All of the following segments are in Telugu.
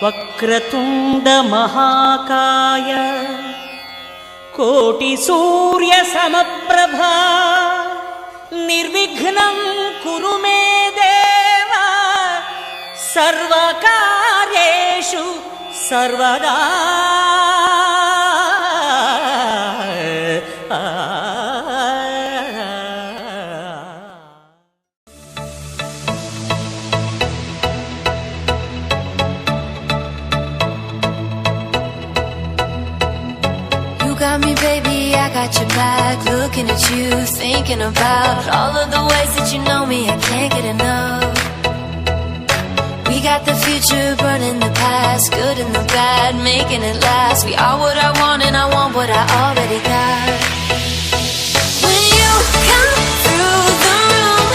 వక్రతుండ మహాకాయ కోటి సూర్య సమప్రభా నిర్విఘ్నం కురు మే దేవ సర్వకార్యేషు సర్వదా. Got me, baby, I got your back. Looking at you, thinking about all of the ways that you know me, I can't get enough. We got the future, burning the past, good and the bad, making it last. We are what I want and I want what I already got. When you come through the room,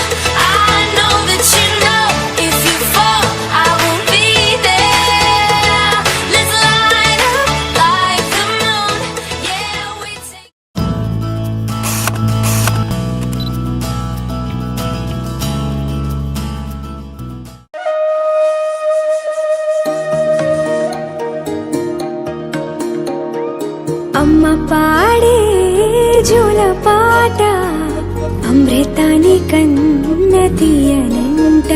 I know that you know if you fall, I will be there. Let's light up like the moon. Yeah, we take. అమ్మ పాడే జోల పాట అమృతాని కన్న తీయనంట.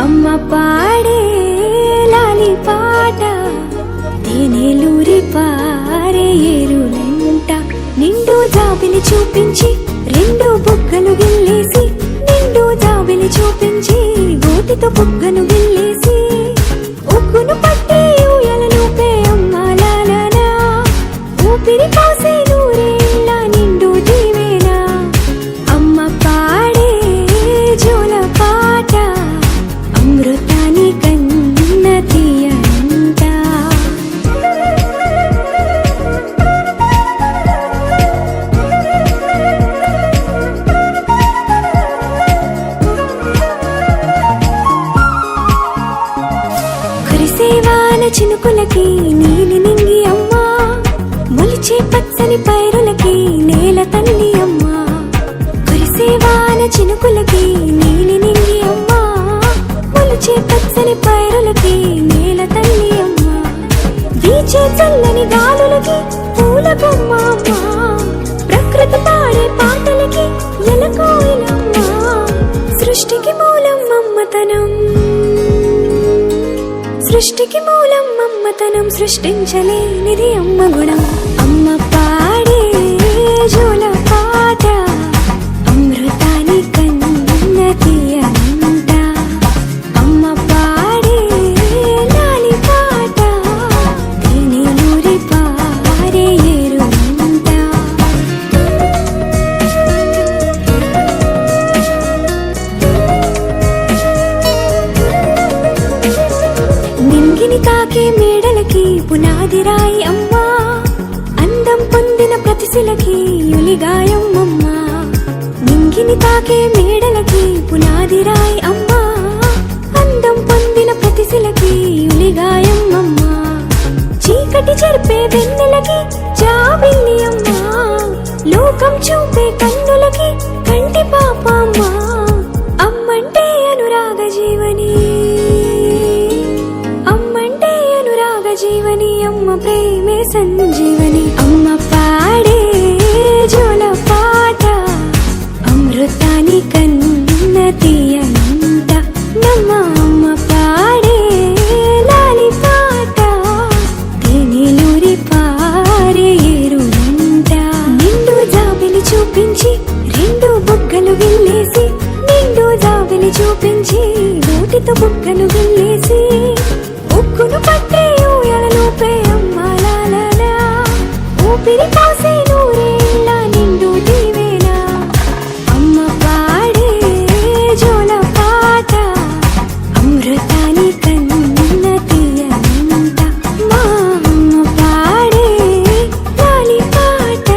అమ్మ పాడే లాలి పాట తేనెలూరి పారే ఏరులంట. నిండు జాబిలి చూపించి రెండు బుగ్గలు గిల్లేసి, నిండు జాబిలి చూపించి గోటితో బుగ్గను గిల్లేసి, ఉగ్గును పట్టి ఊయలనుపే అమ్మ లాలనా, ఊపిరి పోసే నూరేళ్ళ నిండు జీవేనా. అమ్మ పాడే జోల పాట అమృతాని కన్న తీయనంట. కురిసేవాన చినుకులకి నీలి నింగి అమ్మా, మొలిచే పచ్చని పైరులకి నేల తల్లి అమ్మా. కురిసేవాన చినుకులకి నీలి నింగి అమ్మా, మొలిచే పచ్చని పైరులకి నేల తల్లి అమ్మా. వీచే చల్లని గాలులకి పూల బొమ్మ అమ్మా, ప్రకృతి పాడే పాటలకి ఎలకోయిలమ్మా. సృష్టికి మూలం మమ్మతనం, సృష్టికి మూలం మమ్మతనం, సృష్టించలేనిది అమ్మ గుణం. అమ్మ పాడే జోల పాట అమృతాని కన్న తీయనంట. అమ్మ పాడే లాలి పాట తేనెలూరి పారే ఏరులంట. నింగిని తాకే మేడలకి పునాది రాయి అమ్మా, అందం పొందిన ప్రతిశిలకి యులిగాయం అమ్మా. నింగిని తాకే మేడలకి పునాది రాయి అమ్మా, అందం పొందిన ప్రతిశిలకి యులిగాయం అమ్మా. చీకటి చెరిపే వెన్నెలకి జాబిల్లి అమ్మా, లోకం చూపే కన్నులకి కంటి పాప అమ్మా. అమ్మంటే అనురాగ జీవని, అమ్మంటే అనురాగ జీవని, అమ్మ ప్రేమే సంజీవని. అమ్మ పాడే జోల పాట అమృతాని కన్న తీయనంట. నమ్మ అమ్మ పాడే లాలి పాట తేనెలూరి పారే ఏరులంట. నిండు జాబిలి చూపించి రెండు బుగ్గలు గిల్లేసి, నిండు జాబిలి చూపించి నోటితో బుగ్గను గిల్లేసి, ఉక్కును పట్టే ఊయలనుపే అమ్మ లాలనా, ఊపిరి పోసే నూరేళ్ళ నిండు జీవేనా. అమ్మ పాడే జోల పాట అమృతాని కన్న తీయనంట. మా అమ్మ పాడే లాలి పాట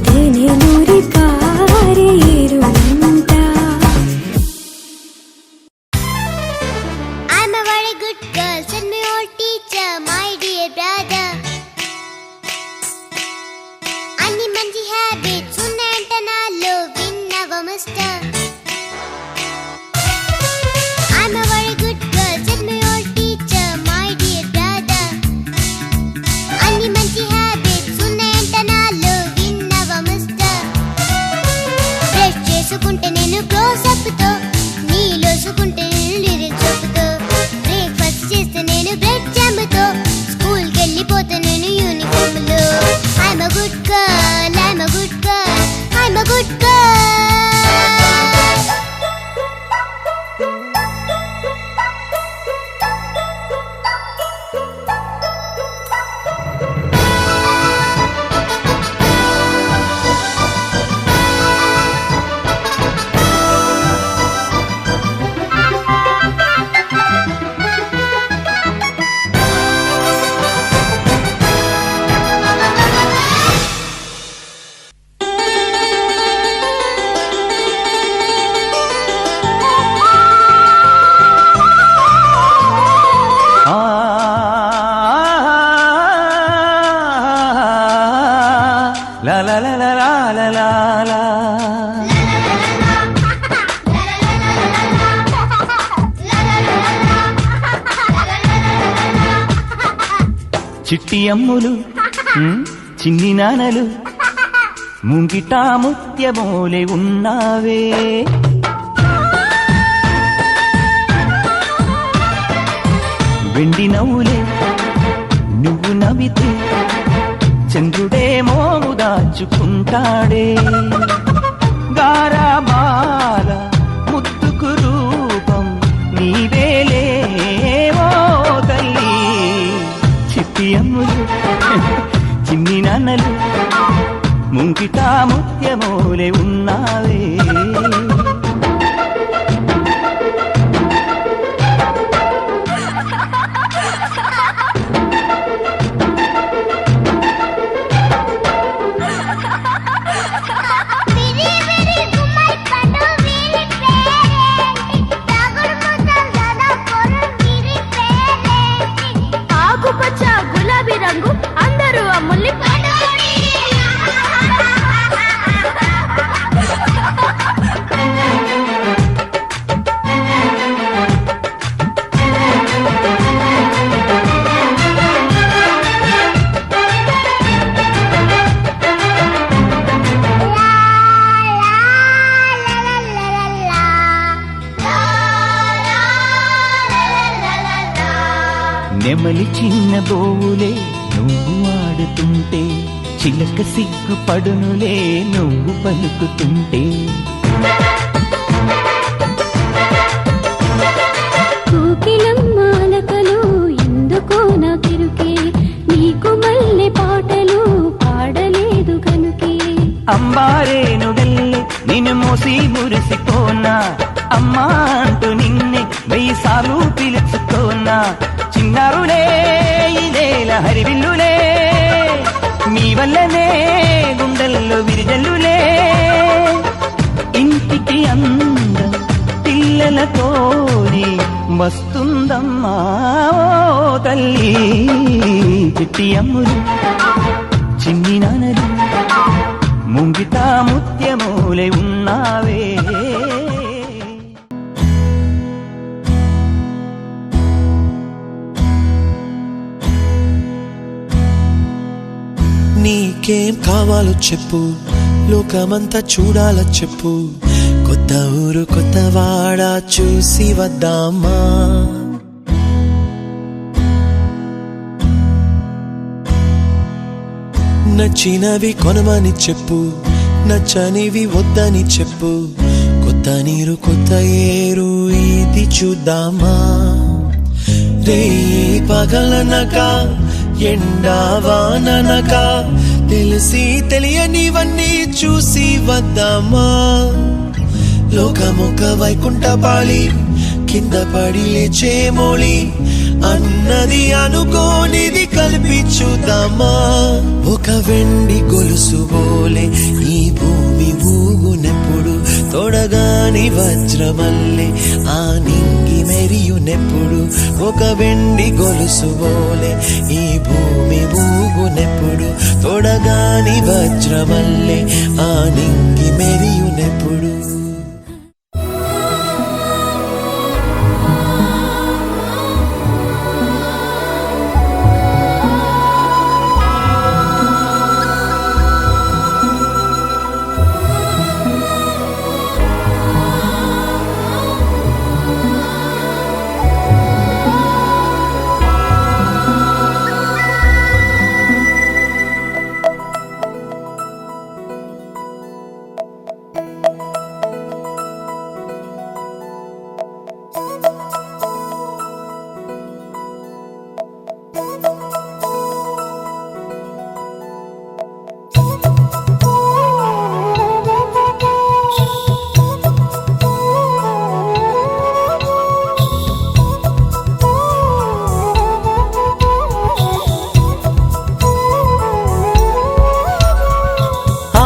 తేనెలూరి పారే ఏరులంట. లా లా. చిట్టి అమ్ములు చిన్ని నానలు ముంగిటా ముత్యమోలే ఉన్నావే. వెండి నవ్వులే నువ్వు నవ్వితే చంద్రుడేమో దాచుకుంటాడే. గారాబాల ముద్దుకు రూపం నీవేలే ఓ తల్లి. చిట్టి అమ్ములు చిన్ని నాన్నలు ముంగిటా ముత్యమోలే ఉన్నావే. ఆకుపచ్చ గులాబీ రంగు అందరూ అమ్ముల్ని నెమలి చిన్న బోవులే నువ్వు ఆడుతుంటే చిలక సిగ్గుపడునులే నువ్వు పలుకుతుంటే. కోకిలమ్మాలకలు ఎందుకో నా తిరుకే నీకు మల్లె పాటలు పాడలేదు కనుకే. అంబారేను గల్లె నిన్ను మోసి మురిసిపోనా అమ్మా అంటూ నిన్నే 1000 సార్లు పిలుచుకోనా. చిన్నారులే ఇదేల హరివిల్లులే మీ వల్లనే గుండెల్లో విరిజల్లులే. ఇంటికి అందం పిల్లలతోని వస్తుందమ్మా ఓ తల్లి. చిట్టి అమ్ములు చిన్ని నానలు ముంగిటా ముత్యమూలే ఉన్నావే. నీకేం కావాలో చెప్పు, లోకమంతా చూడాల చెప్పు. కొత్త ఊరు కొత్త వాడ చూసి వద్దామా. నచ్చినవి కొనమని చెప్పు, నచ్చనివి వద్దని చెప్పు. కొత్త నీరు కొత్త ఏరు ఇది చూద్దామా. రే పగలనగా ఎండావాననక తెలిసి తెలియనివన్నీ చూసి వద్దామా. లోకమొక వైకుంఠపాళి కింద పడి లేచే మోళి అన్నది అనుకోనిది కలిపి చూద్దామా. ఒక వెండి గొలుసు బోలే ఈ భూమి ఊగునెప్పుడు తొడగాని వజ్రమల్లే ఆ నింగి మెరియునెప్పుడు. ఒక వెండి గొలుసు బోలే ఈ భూమి ఊగునెప్పుడు తొడగాని వజ్రమల్లే ఆ నింగి మెరియునెప్పుడు.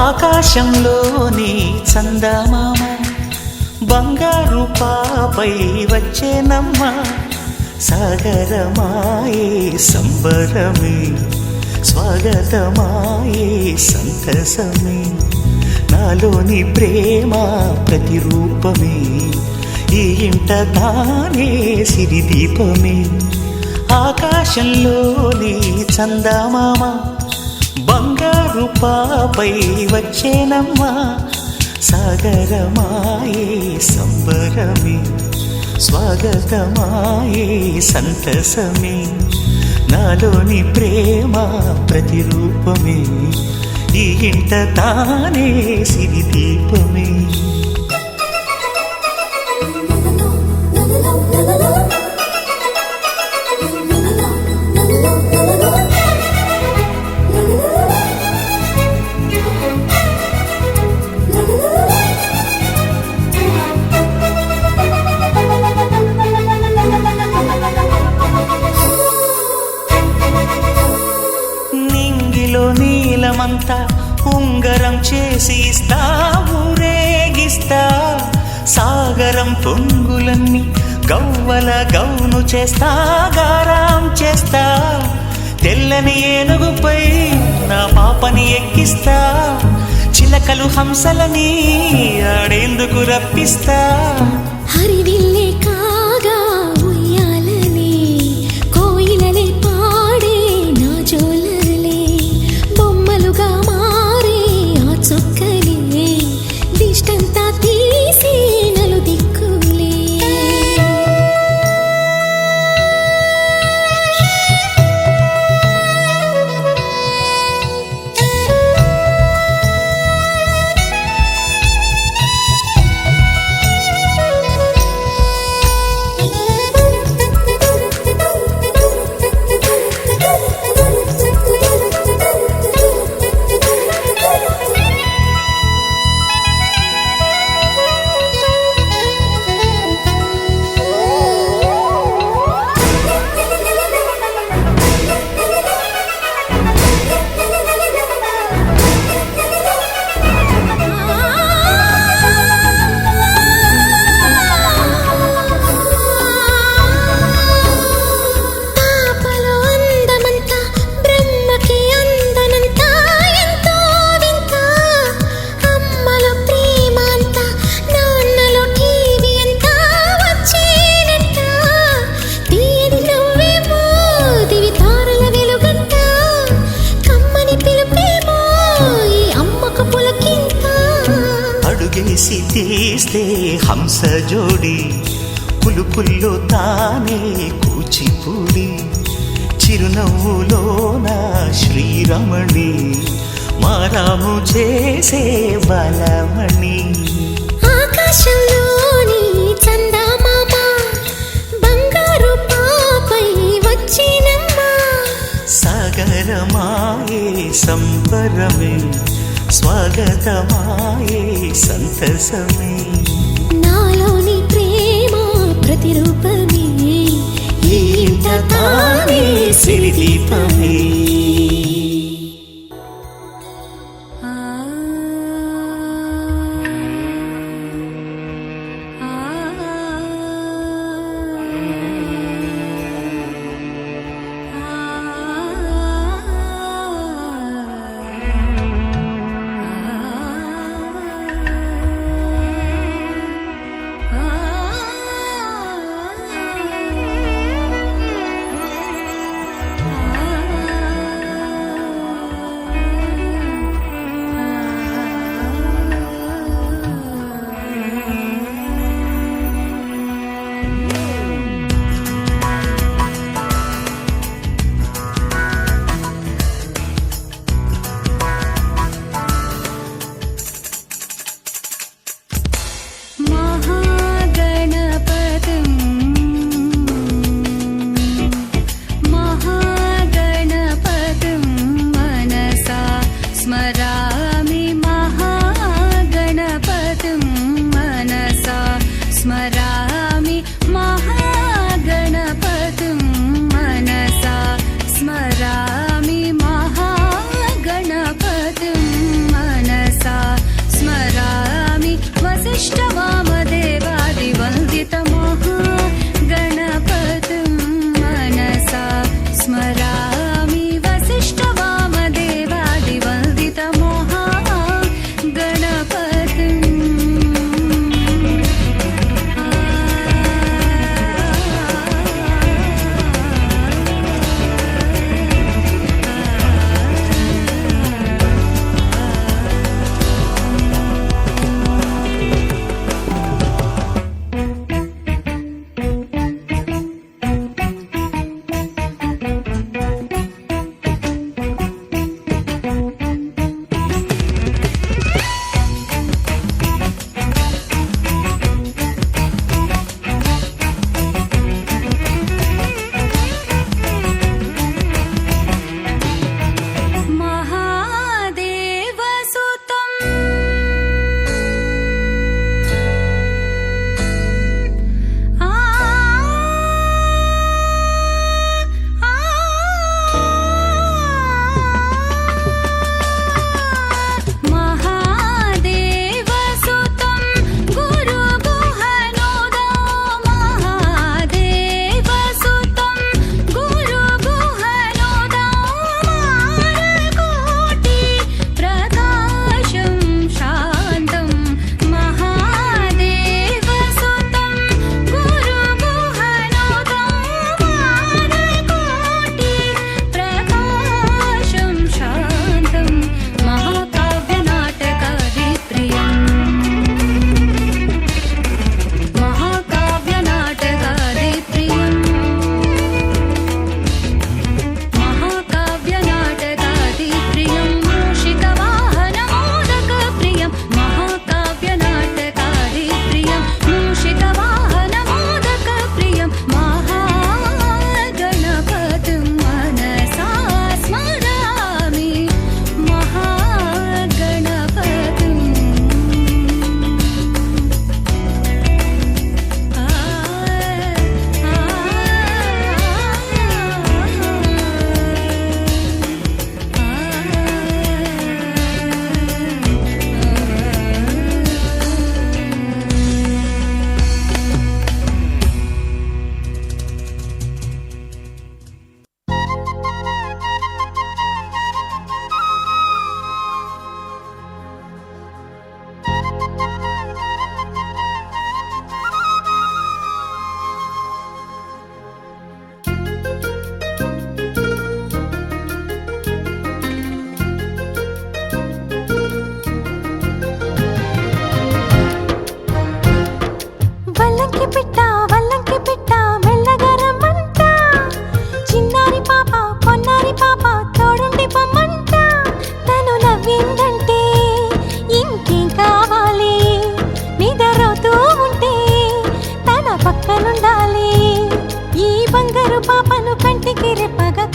ఆకాశంలోని చందమామ బంగారు పాపై వచ్చేనమ్మ. సాగరమాయే సంబరమే స్వాగతమాయే సంతసమే. నాలోని ప్రేమ ప్రతిరూపమే ఈ ఇంట తానే సిరిదీపమే ఆకాశంలోని చందమామ బంగారు పాపై వచ్చేనమ్మా సాగరమాయే సంబరమే స్వాగతమాయే సంతసమే నాలోని ప్రేమ ప్రతిరూపమే ఈ ఇంట తానే సిరిదీపమే నింగిలో నీలమంతా ఉంగరం చేసి ఇస్తా ఊరేగిస్తా సాగరం పొంగులన్నీ గవ్వల గౌను చేస్తా గారాం చేస్తా తెల్లని ఏనుగుపై నా పాపని ఎక్కిస్తా చిలకలు హంసలని ఆడేందుకు రప్పిస్తా హరివిల్లే కాగా ఉయ్యాలనే కోయిలనే పాడే నా జోలలే బొమ్మలుగా మారే ఆ చొక్కలే దిష్టంతా తీసి నలు దిక్కులే అడుగేసి తీస్తే హంస జోడి పులుపుల్లో తానే కూచిపూడి చిరునవ్వులోన శ్రీరమణి మారాము చేసే బలమణి ఆకాశంలోని చందమామ బంగారు పాపై వచ్చినమ్మా సాగరమాయే సంబరమే స్వాగతమాయే సంతసమే నాలోని ప్రేమ ప్రతిరూపమే ఈ ఇంట తానే సిరిదీపమే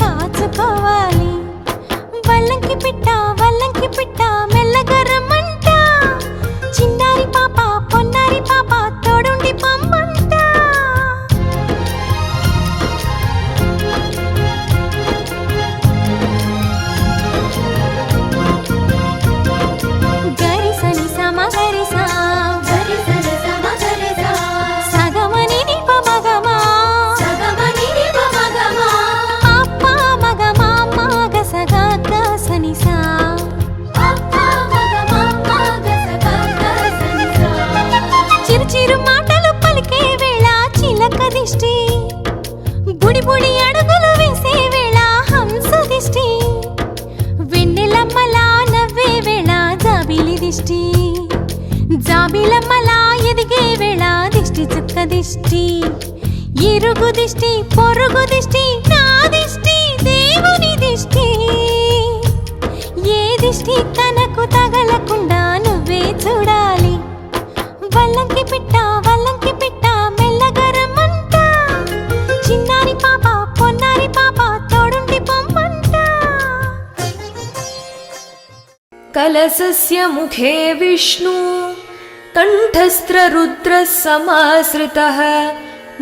కాచుకోవాలి. వల్లంకి పిట్ట మెల్లగా రమ్మంట. చిన్నారి పాప పొన్నారి పాప తోడుండి పొమ్మంట. గరిసని సమ గరిసా సగమని నిప మగమా పాప మగమా మగసగా గసనిసా చిరు మాటలు పలికే వేళ చిలక దిష్టి. బుడి బుడి అడుగులు వేసే వేళ హంస దిష్టి. వెన్నెలమ్మలా నవ్వే వేళ జాబిలి దిష్టి. జాబిలమ్మలా ఎదిగే వేళ దిష్టి చుక్క దిష్టి. ఇరుగు దిష్టి పొరుగు దిష్టి నా దిష్టి దేవుని దిష్టి. ఏ దిష్టి తనకు తగలకుండా నువ్వే చూడాలి. వల్లంకి పిట్ట మెల్లగా రమ్మంట. చిన్నారి పాప పొన్నారి పాప తోడుండి పొమ్మంట. कलशस्य मुखे विष्णु कंठस्त्र रुद्रः समाश्रितः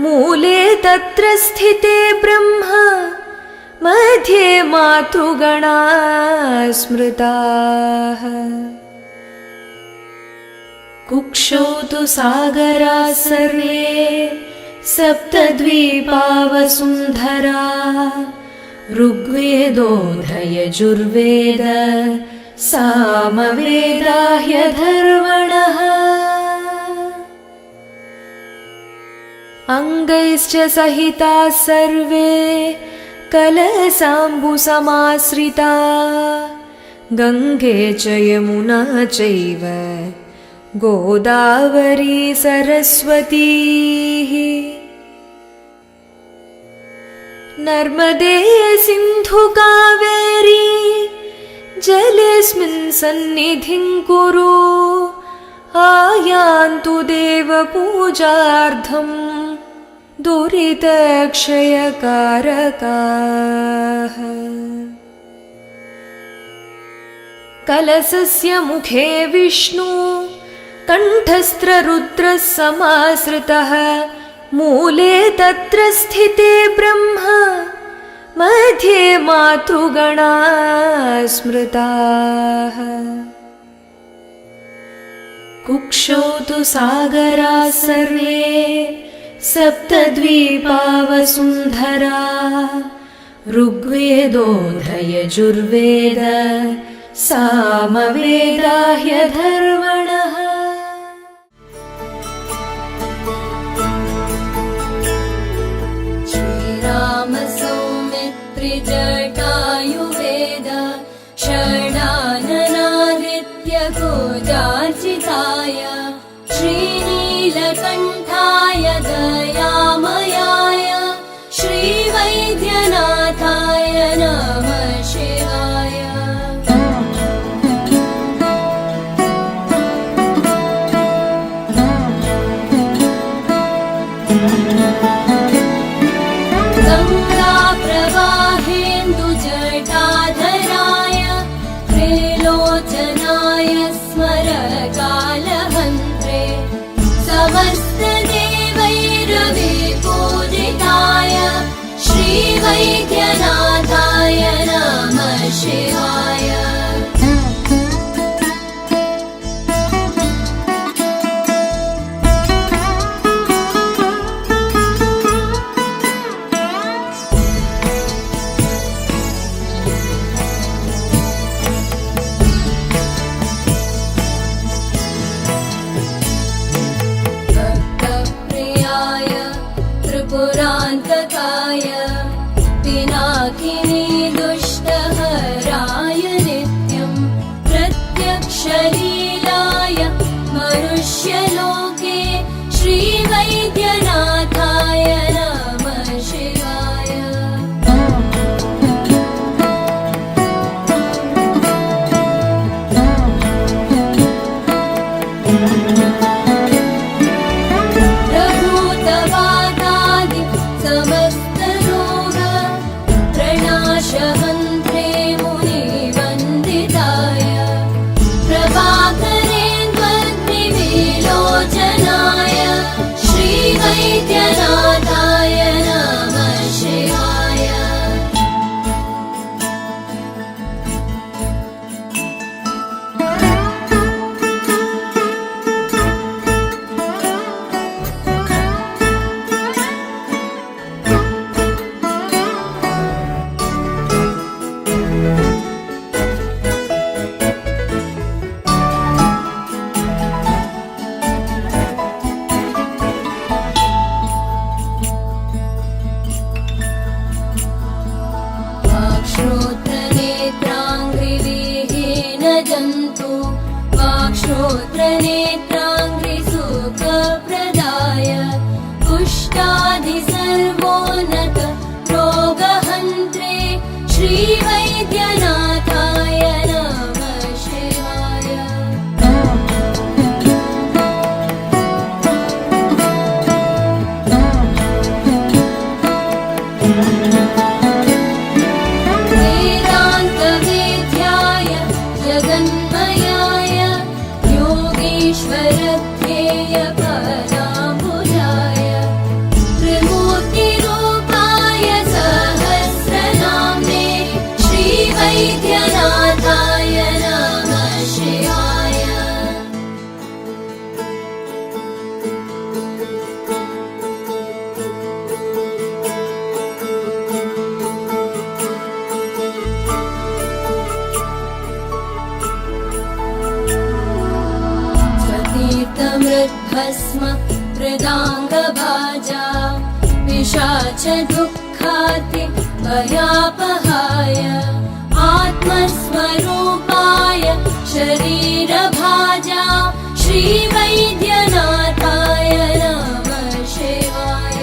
मूले तत्र स्थिते ब्रह्म मध्ये मातृगणा स्मृताः कुक्षौ तु सागरा सर्वे सप्तद्वीपा वसुन्धरा ऋग्वेदोऽधयजुर्वेद सामवेदाह्यधर्वणः अङ्गैश्च सहिताः सर्वे कलशाम्बुसमाश्रिता गङ्गे च यमुना चैव गोदावरी सरस्वती नर्मदे सिन्धु कावेरी जलेऽस्मिन् सन्निधिं कुरु आयान्तु देवपूजार्थं दुरितक्षयकारकाः कलशस्य मुखे विष्णु कंठस्त्र रुद्रः समाश्रितः मूले तत्र स्थिते ब्रह्म मध्ये मातृगणा स्मृताः कुक्षौ तु सागरा सर्वे सप्तद्वीपा वसुन्धरा ऋग्वेदोऽधयजुर्वेद सामवेदाह्यधर्वणः जटायुवेद षडाननादित्य गोजार्चिताय श्रीनीलकण्ठाय दयामयाय श्रीवैद्यनाथाय नमः शिवाय जटाधराय त्रिलोचनाय स्मरकालहन्त्रे समस्तदेवैरविपूजिताय श्रीवैद्यनाथाय नमः शिवाय पुरान्तकाय पिनाकिनी दुष्टहराय नित्यं प्रत्यक्षलीलाय मनुष्यलोके श्रीवैद्यनाथाय नमः शिवाय प्रभूतवादादि समस्तरोग प्रणाम भस्म मृदाङ्गभाजा पिशाच दुःखाति भयापहाय आत्मस्वरूपाय शरीरभाजा श्रीवैद्यनाथाय नमः शिवाय।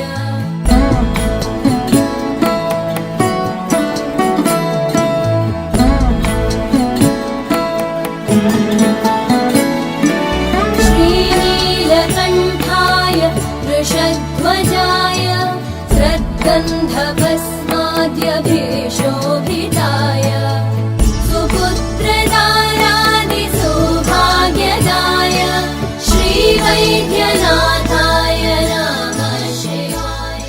श्रीनीलकण्ठाय वृषध्वजाय श्रद्गन्धभस्माद्यभीषोभिताय सुपुत्रदारादिसौभाग्यदाय श्रीवैद्यनाथाय नमः शिवाय।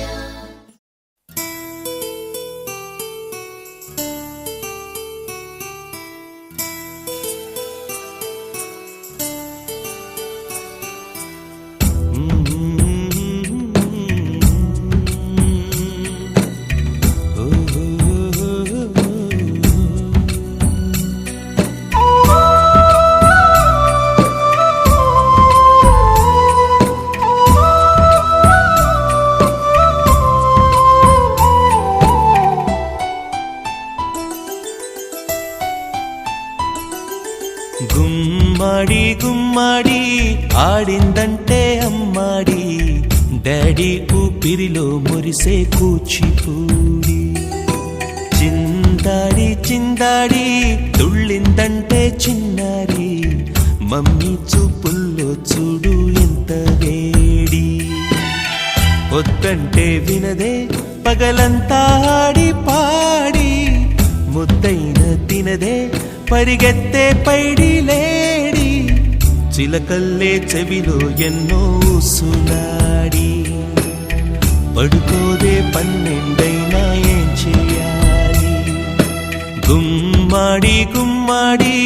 గుమ్మడి గుమ్మడి ఆడిందంటే అమ్మాడి డాడీ ఊపిరిలో మురిసే కూచిపూడి చిందాడి చిందాడి తుళ్ళిందంటే చిన్నారి మమ్మీ చూపుల్లో చూడు ఎంత వేడి వద్దంటే వినదే పగలంతా ఆడి పాడి ముద్దైన తినదే పరిగెత్తే పైడి లేడి చిలకల్లే చెవిలో ఎన్నో సునాడి పడుకోదే పన్నెండైనా ఏం చేయాలి గుమ్మాడి గుమ్మాడి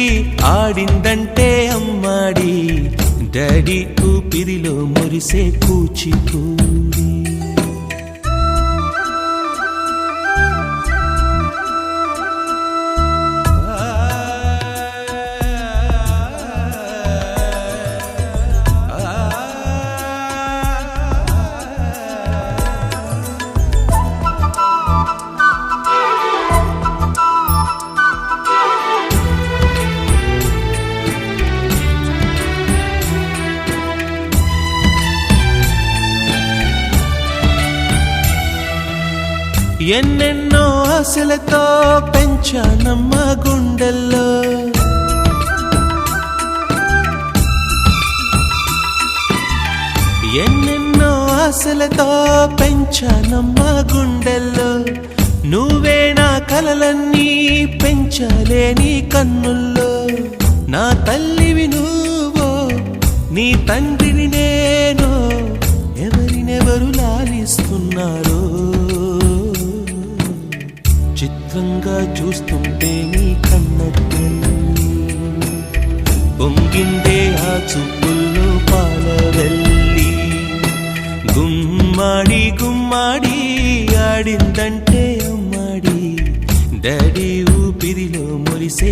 ఆడిందంటే అమ్మాడి డాడీ ఊపిరిలో మురిసే కూచిపూడి ఎన్నెన్నో ఆశలతో పెంచానమ్మ గుండెల్లో ఎన్నెన్నో ఆశలతో పెంచానమ్మ గుండెల్లో నువ్వే నా కలలన్నీ పెంచాలే నీ కన్నుల్లో నా తల్లివి నువ్వో నీ తండ్రిని నేను ఎవరినెవరు లాలిస్తున్నారో చిత్రంగా చూస్తుంటే నీ కన్నెల్లి పొంగిందే ఆ చూపుల్లో పాలవెల్లి గుమ్మాడి గుమ్మాడి ఆడిందంటే అమ్మాడి డాడీ ఊపిరిలో మురిసే